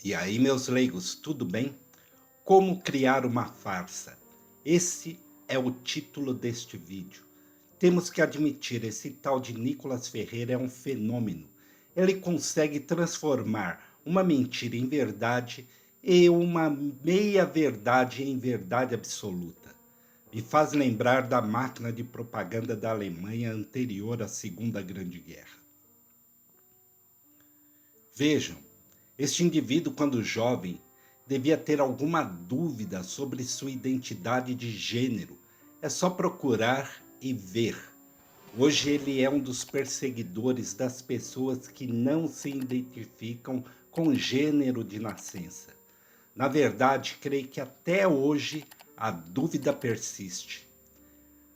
E aí, meus leigos, tudo bem? Como criar uma farsa? Esse é o título deste vídeo. Temos que admitir, esse tal de Nicolas Ferreira é um fenômeno. Ele consegue transformar uma mentira em verdade e uma meia-verdade em verdade absoluta. Me faz lembrar da máquina de propaganda da Alemanha anterior à Segunda Grande Guerra. Vejam, este indivíduo, quando jovem, devia ter alguma dúvida sobre sua identidade de gênero. É só procurar e ver. Hoje ele é um dos perseguidores das pessoas que não se identificam com gênero de nascença. Na verdade, creio que até hoje a dúvida persiste.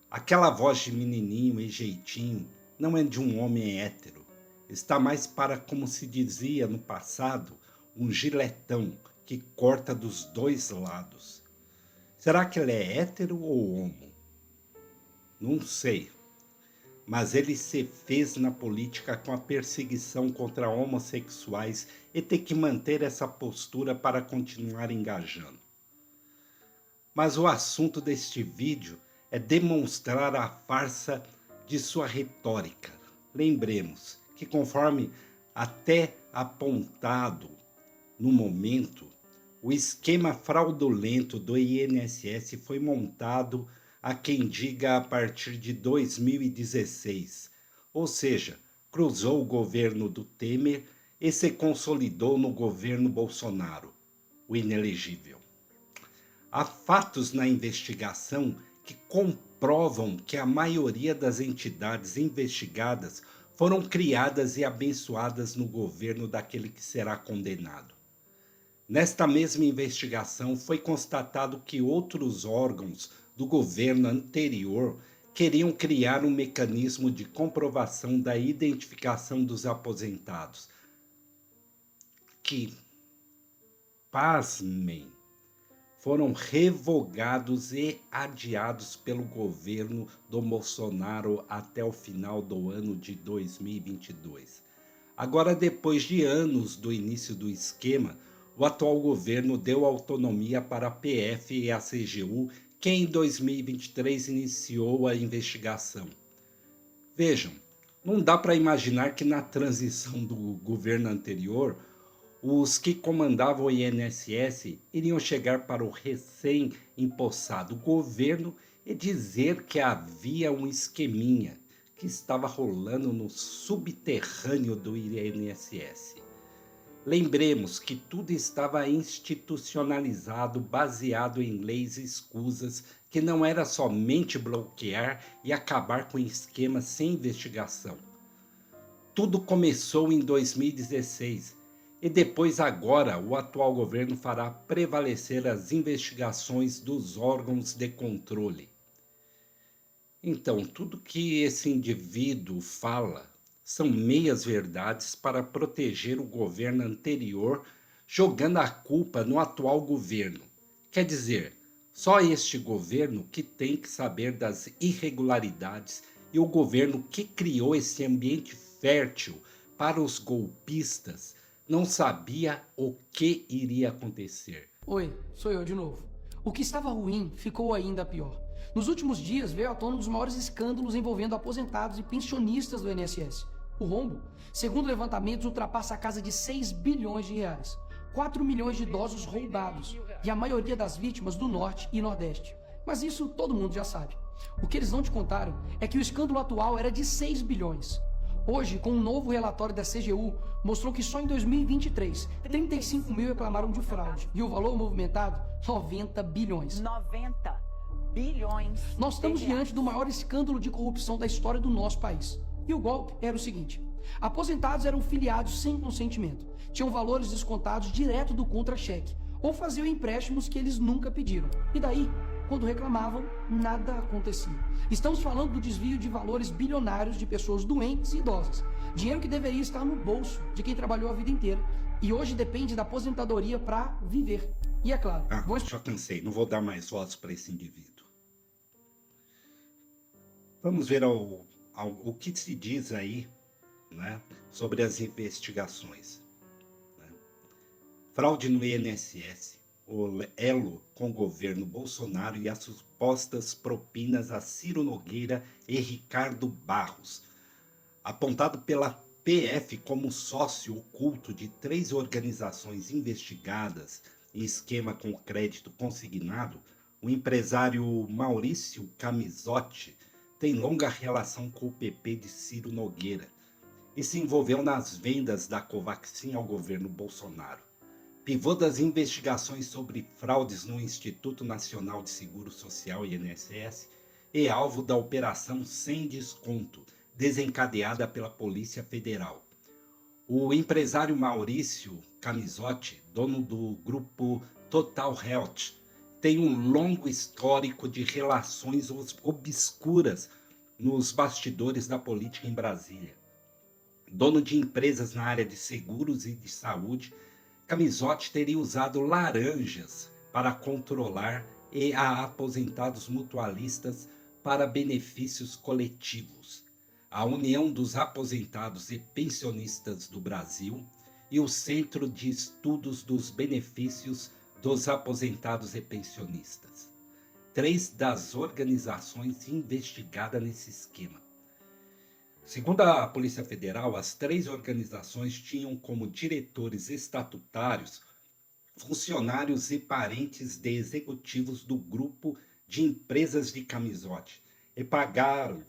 Aquela voz de menininho e jeitinho não é de um homem hétero. Está mais para, como se dizia no passado, um giletão que corta dos dois lados. Será que ele é hétero ou homo? Não sei. Mas ele se fez na política com a perseguição contra homossexuais e tem que manter essa postura para continuar engajando. Mas o assunto deste vídeo é demonstrar a farsa de sua retórica. Lembremos que, conforme até apontado no momento, o esquema fraudulento do INSS foi montado, a quem diga, a partir de 2016, ou seja, cruzou o governo do Temer e se consolidou no governo Bolsonaro, o inelegível. Há fatos na investigação que comprovam que a maioria das entidades investigadas foram criadas e abençoadas no governo daquele que será condenado. Nesta mesma investigação, foi constatado que outros órgãos do governo anterior queriam criar um mecanismo de comprovação da identificação dos aposentados, que, pasmem, foram revogados e adiados pelo governo do Bolsonaro até o final do ano de 2022. Agora, depois de anos do início do esquema, o atual governo deu autonomia para a PF e a CGU, que em 2023 iniciou a investigação. Vejam, não dá para imaginar que na transição do governo anterior, os que comandavam o INSS iriam chegar para o recém-empossado governo e dizer que havia um esqueminha que estava rolando no subterrâneo do INSS. Lembremos que tudo estava institucionalizado, baseado em leis escusas, que não era somente bloquear e acabar com esquemas sem investigação. Tudo começou em 2016 e depois agora o atual governo fará prevalecer as investigações dos órgãos de controle. Então, tudo que esse indivíduo fala são meias verdades para proteger o governo anterior, jogando a culpa no atual governo. Quer dizer, só este governo que tem que saber das irregularidades e o governo que criou esse ambiente fértil para os golpistas não sabia o que iria acontecer. Oi, sou eu de novo. O que estava ruim ficou ainda pior. Nos últimos dias veio à tona um dos maiores escândalos envolvendo aposentados e pensionistas do INSS. O rombo, segundo levantamentos, ultrapassa a casa de 6 bilhões de reais. 4 milhões de idosos roubados e a maioria das vítimas do Norte e Nordeste. Mas isso todo mundo já sabe. O que eles não te contaram é que o escândalo atual era de 6 bilhões. Hoje, com um novo relatório da CGU, mostrou que só em 2023, 35 mil reclamaram de fraude. E o valor movimentado, 90 bilhões. 90 bilhões. Nós estamos de diante reais. do maior escândalo de corrupção da história do nosso país. E o golpe era o seguinte: aposentados eram filiados sem consentimento, tinham valores descontados direto do contra-cheque, ou faziam empréstimos que eles nunca pediram. E daí, quando reclamavam, nada acontecia. Estamos falando do desvio de valores bilionários de pessoas doentes e idosas. Dinheiro que deveria estar no bolso de quem trabalhou a vida inteira e hoje depende da aposentadoria para viver. E é claro, Já cansei, não vou dar mais voz para esse indivíduo. Vamos ver o que se diz aí, né, sobre as investigações. fraude no INSS, o elo com o governo Bolsonaro e as supostas propinas a Ciro Nogueira e Ricardo Barros. Apontado pela PF como sócio oculto de 3 organizações investigadas em esquema com crédito consignado, o empresário Maurício Camisotti tem longa relação com o PP de Ciro Nogueira e se envolveu nas vendas da Covaxin ao governo Bolsonaro. Pivô das investigações sobre fraudes no Instituto Nacional de Seguro Social, INSS, e alvo da Operação Sem Desconto, desencadeada pela Polícia Federal. O empresário Maurício Camisotti, dono do grupo Total Health, tem um longo histórico de relações obscuras nos bastidores da política em Brasília. Dono de empresas na área de seguros e de saúde, Camisotti teria usado laranjas para controlar e a aposentados mutualistas para benefícios coletivos, a União dos Aposentados e Pensionistas do Brasil e o Centro de Estudos dos Benefícios dos Aposentados e Pensionistas. 3 das organizações investigadas nesse esquema. Segundo a Polícia Federal, as 3 organizações tinham como diretores estatutários funcionários e parentes de executivos do grupo de empresas de Camisotti e pagaram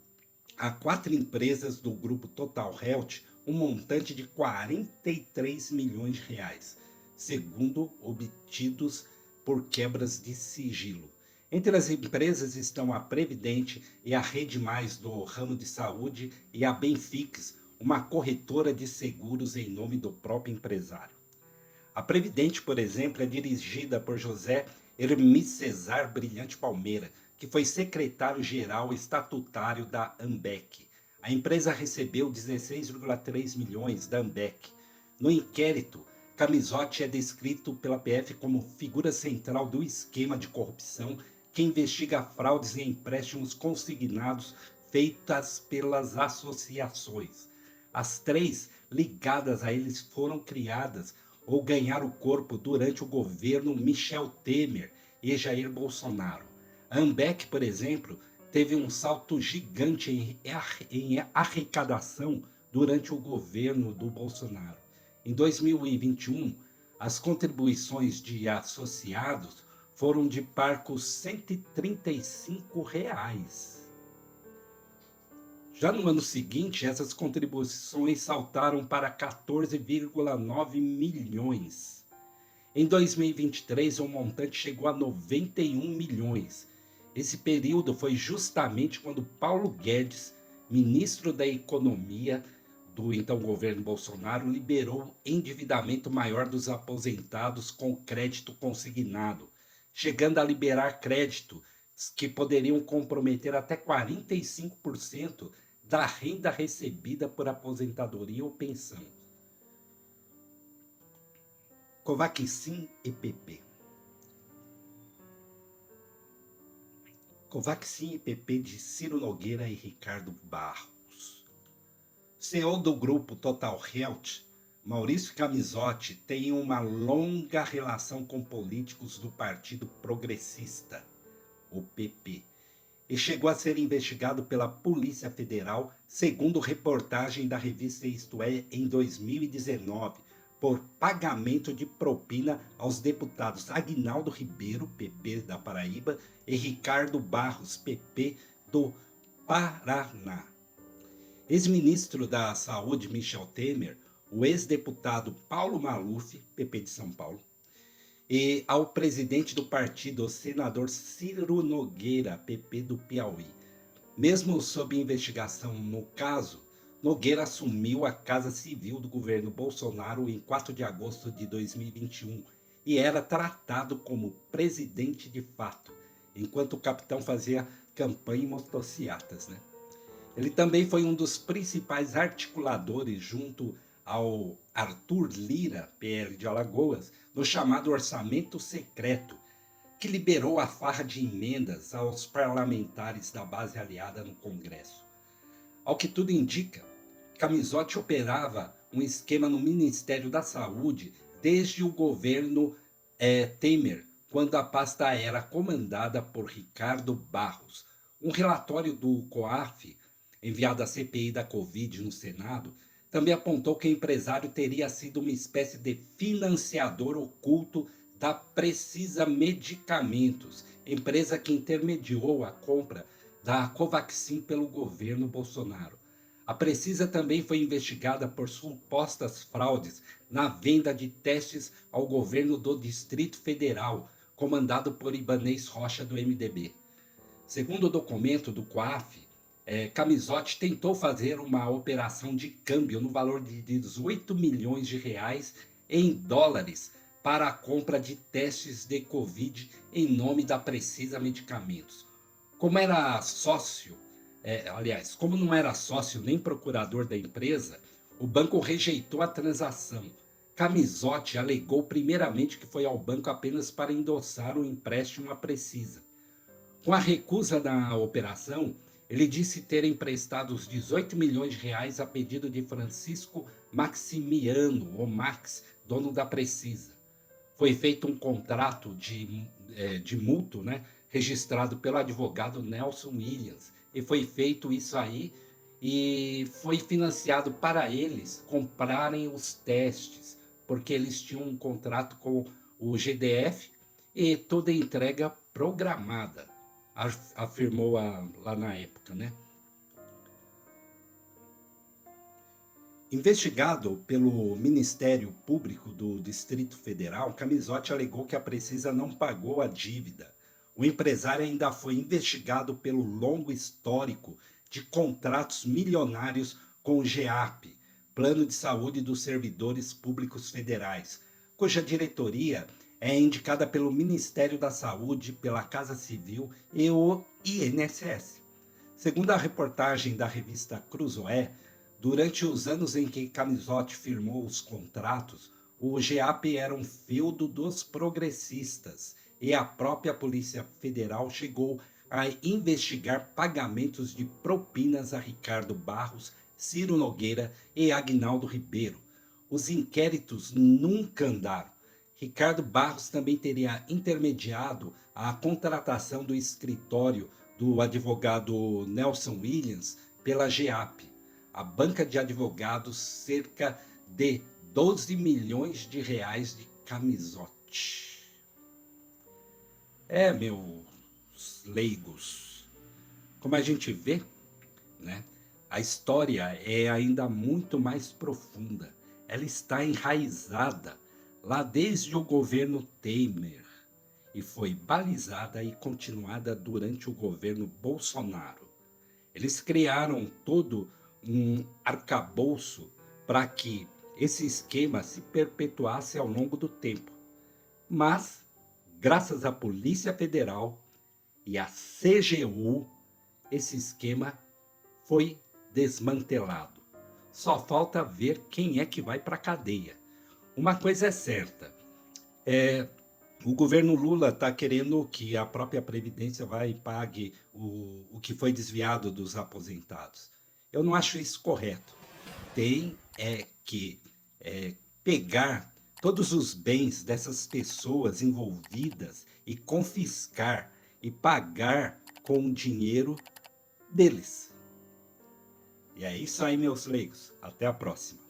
a 4 empresas do grupo Total Health um montante de 43 milhões de reais, segundo obtidos por quebras de sigilo. Entre as empresas estão a Previdente e a Rede Mais do ramo de saúde e a Benfix, uma corretora de seguros em nome do próprio empresário. A Previdente, por exemplo, é dirigida por José Hermes Cesar Brilhante Palmeira, que foi secretário-geral estatutário da Ambec. A empresa recebeu 16,3 milhões da Ambec. No inquérito, Camisotti é descrito pela PF como figura central do esquema de corrupção que investiga fraudes em empréstimos consignados feitas pelas associações. As 3 ligadas a eles foram criadas ou ganharam corpo durante o governo Michel Temer e Jair Bolsonaro. A Ambec, por exemplo, teve um salto gigante em arrecadação durante o governo do Bolsonaro. Em 2021, as contribuições de associados foram de parcos R$ 135. Já no ano seguinte, essas contribuições saltaram para 14,9 milhões. Em 2023, o montante chegou a 91 milhões. Esse período foi justamente quando Paulo Guedes, ministro da Economia do então governo Bolsonaro, liberou endividamento maior dos aposentados com crédito consignado, chegando a liberar créditos que poderiam comprometer até 45% da renda recebida por aposentadoria ou pensão. Covaxin e PP. Covaxin e PP de Ciro Nogueira e Ricardo Barros. CEO do grupo Total Health, Maurício Camisotti tem uma longa relação com políticos do Partido Progressista, o PP, e chegou a ser investigado pela Polícia Federal, segundo reportagem da revista Isto É, em 2019, por pagamento de propina aos deputados Aguinaldo Ribeiro, PP da Paraíba, e Ricardo Barros, PP do Paraná. Ex-ministro da Saúde Michel Temer, o ex-deputado Paulo Maluf, PP de São Paulo, e ao presidente do partido, o senador Ciro Nogueira, PP do Piauí. Mesmo sob investigação no caso, Nogueira assumiu a Casa Civil do governo Bolsonaro em 4 de agosto de 2021 e era tratado como presidente de fato, enquanto o capitão fazia campanha em motocicletas, Ele também foi um dos principais articuladores, junto ao Arthur Lira, PL de Alagoas, no chamado Orçamento Secreto, que liberou a farra de emendas aos parlamentares da base aliada no Congresso. Ao que tudo indica, Camisotti operava um esquema no Ministério da Saúde desde o governo Temer, quando a pasta era comandada por Ricardo Barros. Um relatório do COAF, enviado à CPI da Covid no Senado, também apontou que o empresário teria sido uma espécie de financiador oculto da Precisa Medicamentos, empresa que intermediou a compra da Covaxin pelo governo Bolsonaro. A Precisa também foi investigada por supostas fraudes na venda de testes ao governo do Distrito Federal, comandado por Ibanez Rocha, do MDB. Segundo o documento do COAF, Camizotti tentou fazer uma operação de câmbio no valor de 18 milhões de reais em dólares para a compra de testes de Covid em nome da Precisa Medicamentos. Como era sócio, como não era sócio nem procurador da empresa, o banco rejeitou a transação. Camizotti alegou primeiramente que foi ao banco apenas para endossar um empréstimo à Precisa. Com a recusa da operação, ele disse ter emprestado os 18 milhões de reais a pedido de Francisco Maximiano, ou Max, dono da Precisa. Foi feito um contrato de mútuo, né, registrado pelo advogado Nelson Williams. E foi feito isso aí e foi financiado para eles comprarem os testes, porque eles tinham um contrato com o GDF e toda entrega programada, afirmou lá na época, né? Investigado pelo Ministério Público do Distrito Federal, Camizotti alegou que a Precisa não pagou a dívida. O empresário ainda foi investigado pelo longo histórico de contratos milionários com o GEAP, Plano de Saúde dos Servidores Públicos Federais, cuja diretoria é indicada pelo Ministério da Saúde, pela Casa Civil e o INSS. Segundo a reportagem da revista Cruzoé, durante os anos em que Camizotti firmou os contratos, o GEAP era um feudo dos progressistas e a própria Polícia Federal chegou a investigar pagamentos de propinas a Ricardo Barros, Ciro Nogueira e Aguinaldo Ribeiro. Os inquéritos nunca andaram. Ricardo Barros também teria intermediado a contratação do escritório do advogado Nelson Williams pela GEAP, a banca de advogados, cerca de 12 milhões de reais de Camizotti. Meus leigos, como a gente vê, né, a história é ainda muito mais profunda. Ela está enraizada lá desde o governo Temer e foi balizada e continuada durante o governo Bolsonaro. Eles criaram todo um arcabouço para que esse esquema se perpetuasse ao longo do tempo. Mas, graças à Polícia Federal e à CGU, esse esquema foi desmantelado. Só falta ver quem é que vai para a cadeia. Uma coisa é certa, o governo Lula está querendo que a própria Previdência vai e pague o que foi desviado dos aposentados. Eu não acho isso correto. Tem que pegar todos os bens dessas pessoas envolvidas e confiscar e pagar com o dinheiro deles. E é isso aí, meus leigos. Até a próxima.